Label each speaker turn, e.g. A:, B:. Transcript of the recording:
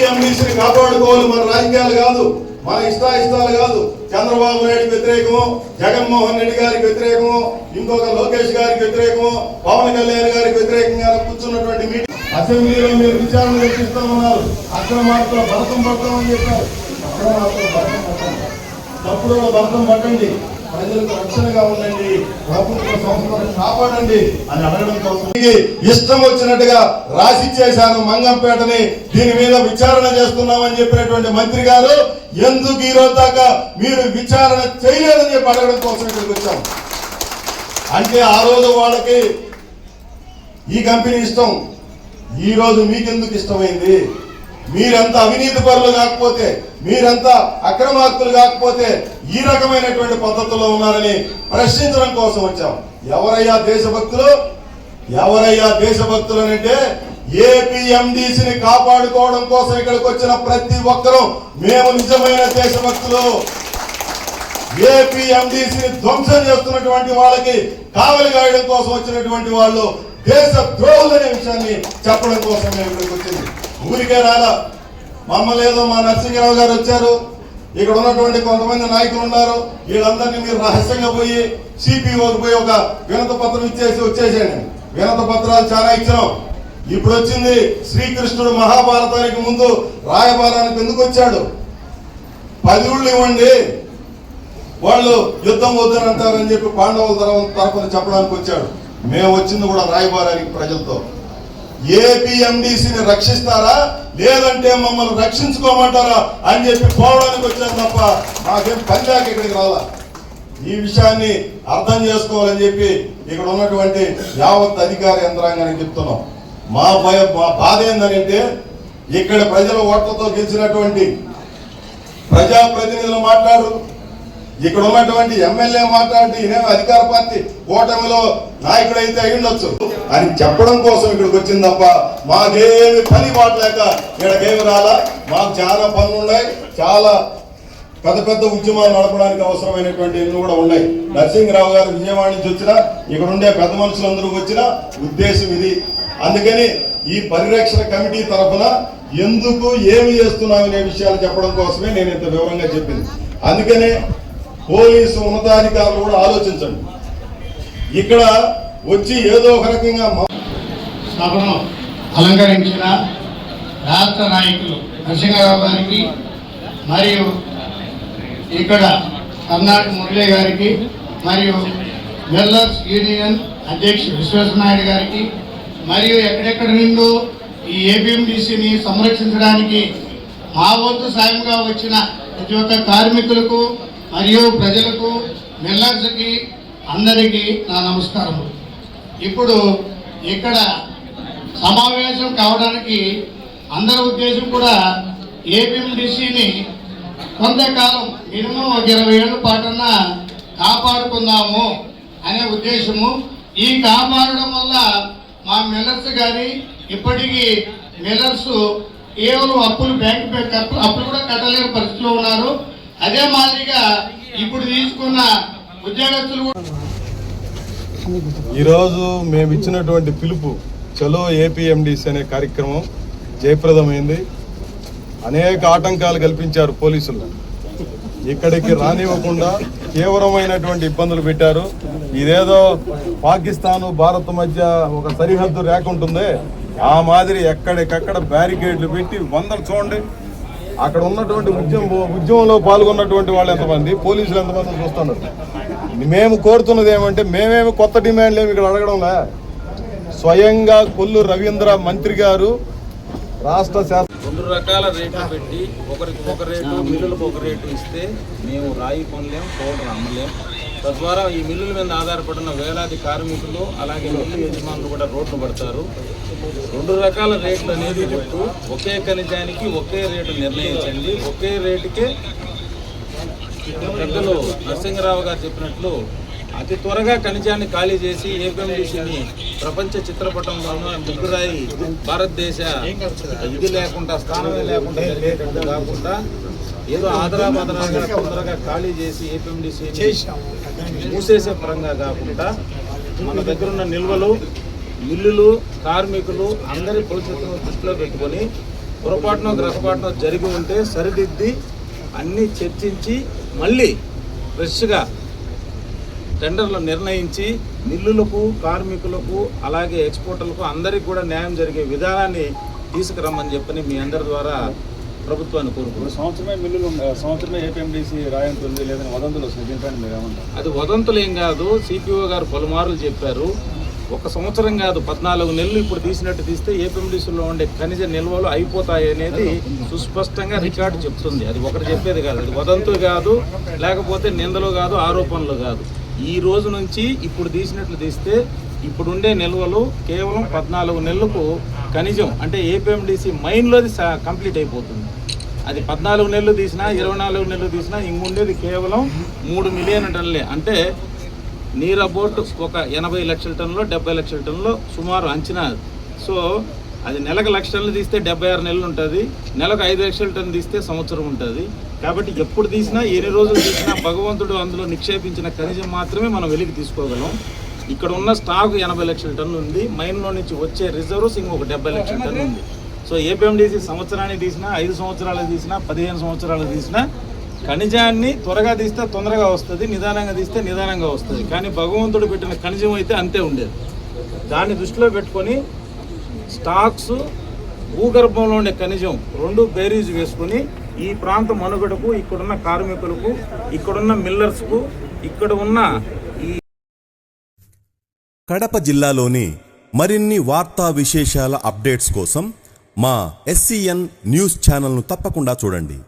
A: ఏపీఎండీసీని కాపాడుకోవాలి. మన రాజకీయాలు కాదు, మన ఇష్టాలు కాదు. చంద్రబాబు నాయుడికి వ్యతిరేకము, జగన్మోహన్ రెడ్డి గారికి వ్యతిరేకము, ఇంకొక లోకేష్ గారికి వ్యతిరేకము, పవన్ కళ్యాణ్ గారికి వ్యతిరేకంగా కూర్చున్నటువంటి మీటింగ్ అసెంబ్లీలో మీరు విచారణ చేపిస్తామన్నారు. అక్రమార్కుల భరతం పడతామని చెప్పారు. అక్రమార్కుల భరతం పట్టండి, తప్పుడు భరతం పట్టండి, ప్రజలకు రక్షణగా ఉండండి, ప్రభుత్వ సంస్థలను కాపాడండి అని అడగడం కోసం ఇష్టం వచ్చినట్టుగా రాసిచ్చేశాను మంగంపేటని. దీని మీద విచారణ చేస్తున్నామని చెప్పినటువంటి మంత్రి గారు ఎందుకు ఈ రోజు దాకా మీరు విచారణ చేయలేదని చెప్పి అడగడం కోసం ఇక్కడికి వచ్చాం. అంటే ఆ రోజు వాళ్ళకి ఈ కంపెనీ ఇష్టం, ఈ రోజు మీకెందుకు ఇష్టమైంది? మీరంతా అవినీతి పరులు కాకపోతే, మీరంతా అక్రమార్కులు కాకపోతే ఈ రకమైనటువంటి పద్ధతుల్లో ఉన్నారని ప్రశ్నించడం కోసం వచ్చాం. ఎవరయ్యా దేశభక్తులు? ఎవరయ్యా దేశభక్తులు అంటే ఏపీఎండీసీని కాపాడుకోవడం కోసం ఇక్కడికి వచ్చిన ప్రతి ఒక్కరూ మేము నిజమైన దేశభక్తులు. ఏపీఎండీసీని ధ్వంసం చేస్తున్నటువంటి వాళ్ళకి కావలి గాయడం కోసం వచ్చినటువంటి వాళ్ళు దేశ ద్రోహులు అనే విషయాన్ని చెప్పడం కోసం మేము ఇక్కడికి వచ్చింది. ఊరికే రాలా. మమ్మల్ని ఏదో మా నరసింహరావు గారు వచ్చారు, ఇక్కడ ఉన్నటువంటి కొంతమంది నాయకులు ఉన్నారు, వీళ్ళందరినీ మీరు రహస్యంగా పోయి సిపిఓకి పోయి ఒక వినత పత్రం ఇచ్చేసి వచ్చేసేయండి. వినత పత్రాలు చాలా ఇచ్చినాం. ఇప్పుడు వచ్చింది శ్రీకృష్ణుడు మహాభారతానికి ముందు రాయబారానికి ఎందుకు వచ్చాడు? 10 ఊళ్ళు ఇవ్వండి, వాళ్ళు యుద్ధం వద్దని అంటారని చెప్పి పాండవుల తరఫున చెప్పడానికి వచ్చాడు. మేము వచ్చింది కూడా రాయబారానికి ప్రజలతో. ఏపీఎండీసీని రక్షిస్తారా లేదంటే మమ్మల్ని రక్షించుకోమంటారా అని చెప్పి పోవడానికి వచ్చారు తప్ప మాకేం పని లేక ఇక్కడికి రాలా. ఈ విషయాన్ని అర్థం చేసుకోవాలని చెప్పి ఇక్కడ ఉన్నటువంటి యావత్ అధికార యంత్రాంగానికి చెప్తున్నాం. మా బాధ ఏంటంటే ఇక్కడ ప్రజల ఓట్లతో గెలిచినటువంటి ప్రజాప్రతినిధులు మాట్లాడరు, ఇక్కడ ఉన్నటువంటి ఎమ్మెల్యే మాట్లాడి ఇదేమో అధికార పార్టీ కూటమిలో నాయకుడు అయితే అయ్యుండొచ్చు అని చెప్పడం కోసం ఇక్కడికి వచ్చింది తప్ప మాకేమి పని పాటలేక ఇక్కడికేమి రాలా. మాకు చాలా పనులు ఉన్నాయి, చాలా పెద్ద పెద్ద ఉద్యమాలు నడపడానికి అవసరమైనటువంటి ఎన్ని కూడా ఉన్నాయి. నరసింహరావు గారు విజయవాడ నుంచి వచ్చినా, ఇక్కడ ఉండే పెద్ద మనుషులందరూ వచ్చిన ఉద్దేశం ఇది. అందుకని ఈ పరిరక్షణ కమిటీ తరఫున ఎందుకు ఏమి చేస్తున్నామనే విషయాలు చెప్పడం కోసమే నేను ఇంత వివరంగా చెప్పింది. అందుకనే పోలీసు ఉన్నతాధికారులు కూడా ఆలోచించండి. ఇక్కడ వచ్చి ఏదో ఒక రకంగా
B: సభను అలంకరించిన రాష్ట్ర నాయకులు నరసింహరావు గారికి మరియు ఇక్కడ కర్ణాటక మురళి గారికి మరియు మిల్లర్స్ యూనియన్ అధ్యక్షుడు విశ్వేశ్వరనాయుడు గారికి మరియు ఎక్కడెక్కడ నుండి ఈ ఏపీఎండీసీని సంరక్షించడానికి మా వంతు సాయంగా వచ్చిన ప్రతి ఒక్క కార్మికులకు మరియు ప్రజలకు, మిల్లర్స్కి అందరికీ నా నమస్కారము. ఇప్పుడు ఇక్కడ సమావేశం కావడానికి అందరి ఉద్దేశం కూడా ఏపీఎండీసీని కొంతకాలం మినిమం 20 ఏళ్ల పాటన్నా కాపాడుకుందాము అనే ఉద్దేశము. ఈ కాపాడడం వల్ల మా మిల్లర్స్ కానీ ఇప్పటికీ మిల్లర్స్ కేవలం అప్పులు బ్యాంక్ అప్పులు కూడా కట్టలేని పరిస్థితిలో ఉన్నారు. అదే మాదిరిగా ఇప్పుడు తీసుకున్న ఉద్యోగస్తులు
C: ఈరోజు మేము ఇచ్చినటువంటి పిలుపు చలో ఏపీఎండీసీ అనే కార్యక్రమం జయప్రదమైంది. అనేక ఆటంకాలు కల్పించారు పోలీసులు, ఇక్కడికి రానివ్వకుండా తీవ్రమైనటువంటి ఇబ్బందులు పెట్టారు. ఇదేదో పాకిస్తాను భారత్ మధ్య ఒక సరిహద్దు రేఖ ఉంటుంది, ఆ మాదిరి ఎక్కడికక్కడ బ్యారికేడ్లు పెట్టి వందలు చూడండి. అక్కడ ఉన్నటువంటి ఉద్యమంలో పాల్గొన్నటువంటి వాళ్ళు ఎంతమంది, పోలీసులు ఎంతమంది చూస్తున్నారు. మేము కోరుతున్నది ఏమంటే మేమేమి కొత్త డిమాండ్లు ఏమి ఇక్కడ అడగడంలే. స్వయంగా కొల్లు రవీంద్ర మంత్రి గారు రాష్ట్ర శాసన
D: 2 రకాల రేట్లు పెట్టి ఒకరికి ఒక రేటు, మిల్లులకు ఒక రేటు ఇస్తే మేము రాయి కొనలేం, పౌడర్ అమ్మలేం. తద్వారా ఈ మిల్లుల మీద ఆధారపడిన వేలాది కార్మికులు అలాగే మిల్లు యజమానులు కూడా రోడ్లు పడతారు. 2 రకాల రేట్లు అనేది పెట్టు, ఒకే ఖనిజానికి ఒకే రేటు నిర్ణయించండి. ఒకే రేటుకే పెద్దలు నరసింహరావు గారు చెప్పినట్లు అతి త్వరగా ఖనిజాన్ని ఖాళీ చేసి ఏపీఎండీసీని ప్రపంచ చిత్రపటంలోనూ ముగ్గురాయి భారతదేశ ఇది లేకుండా స్థానమే లేకుండా జరిగేటట్టు కాకుండా ఏదో ఆదరాబాదరాగా తొందరగా ఖాళీ చేసి ఏపీఎండీసీ మూసేసే పరంగా కాకుండా మన దగ్గర ఉన్న నిల్వలు, మిల్లులు, కార్మికులు అందరి భవిష్యత్తును దృష్టిలో పెట్టుకొని పొరపాటునో గ్రహపాటునో జరిగి ఉంటే సరిదిద్ది అన్నీ చర్చించి మళ్ళీ ఫ్రెష్గా టెండర్లు నిర్ణయించి మిల్లులకు, కార్మికులకు, అలాగే ఎక్స్పోర్టర్లకు అందరికీ కూడా న్యాయం జరిగే విధానాన్ని తీసుకురమ్మని చెప్పని మీ అందరి ద్వారా ప్రభుత్వాన్ని కోరుకుంటున్నాం.
E: సంవత్సరమే ఏపీఎండీసీ రాయంతుంది లేదని వదంతులు వస్తుంది. దీనిపైన మీరు ఏమంటారు?
D: అది వదంతులు ఏం కాదు, సిపిఓ గారు పలుమార్లు చెప్పారు. 1 సంవత్సరం కాదు, 14 నెలలు ఇప్పుడు తీసినట్టు తీస్తే ఏపీఎండీసీలో ఉండే ఖనిజ నిల్వలు అయిపోతాయి అనేది సుస్పష్టంగా రికార్డు చెప్తుంది. అది ఒకటి చెప్పేది కాదు, అది వదంతులు కాదు, లేకపోతే నిందలు కాదు, ఆరోపణలు కాదు. ఈ రోజు నుంచి ఇప్పుడు తీసినట్లు తీస్తే ఇప్పుడుండే నిల్వలు కేవలం 14 నెలలకు ఖనిజం అంటే ఏపీఎండీసీ మైన్లోది కంప్లీట్ అయిపోతుంది. అది 14 నెలలు తీసినా 24 నెలలు తీసినా ఇంకుండేది కేవలం 3 మిలియన్ టన్నులే. అంటే నీర్ అబౌట్ ఒక 80 లక్షల టన్నులో 70 లక్షల టన్నులో సుమారు అంచనా. సో అది నెలకు 1 లక్ష టన్నులు తీస్తే 76 నెలలు ఉంటుంది, నెలకు 5 లక్షల టన్ను తీస్తే సంవత్సరం ఉంటుంది. కాబట్టి ఎప్పుడు తీసినా ఎన్ని రోజులు తీసినా భగవంతుడు అందులో నిక్షేపించిన ఖనిజం మాత్రమే మనం వెలికి తీసుకోగలం. ఇక్కడ ఉన్న స్టాక్ 80 లక్షల టన్ను ఉంది, మైన్లో నుంచి వచ్చే రిజర్వ్స్ ఇంకొక 70 లక్షల టన్ను ఉంది. సో ఏపీఎండీసీ సంవత్సరానికి తీసినా 5 సంవత్సరాలు తీసినా 15 సంవత్సరాలు తీసినా ఖనిజాన్ని త్వరగా తీస్తే తొందరగా వస్తుంది, నిదానంగా తీస్తే నిదానంగా వస్తుంది. కానీ భగవంతుడు పెట్టిన ఖనిజం అయితే అంతే ఉండేది. దాన్ని దృష్టిలో పెట్టుకొని స్టాక్స్, భూగర్భంలో ఉండే ఖనిజం 2 బేరీజ్ వేసుకొని ఈ ప్రాంత మనుగడకు, ఇక్కడున్న కార్మికులకు, ఇక్కడున్న మిల్లర్స్కు, ఇక్కడ ఉన్న ఈ
F: కడప జిల్లాలోని మరిన్ని వార్తా విశేషాల అప్డేట్స్ కోసం మా SCN న్యూస్ ఛానల్ను తప్పకుండా చూడండి.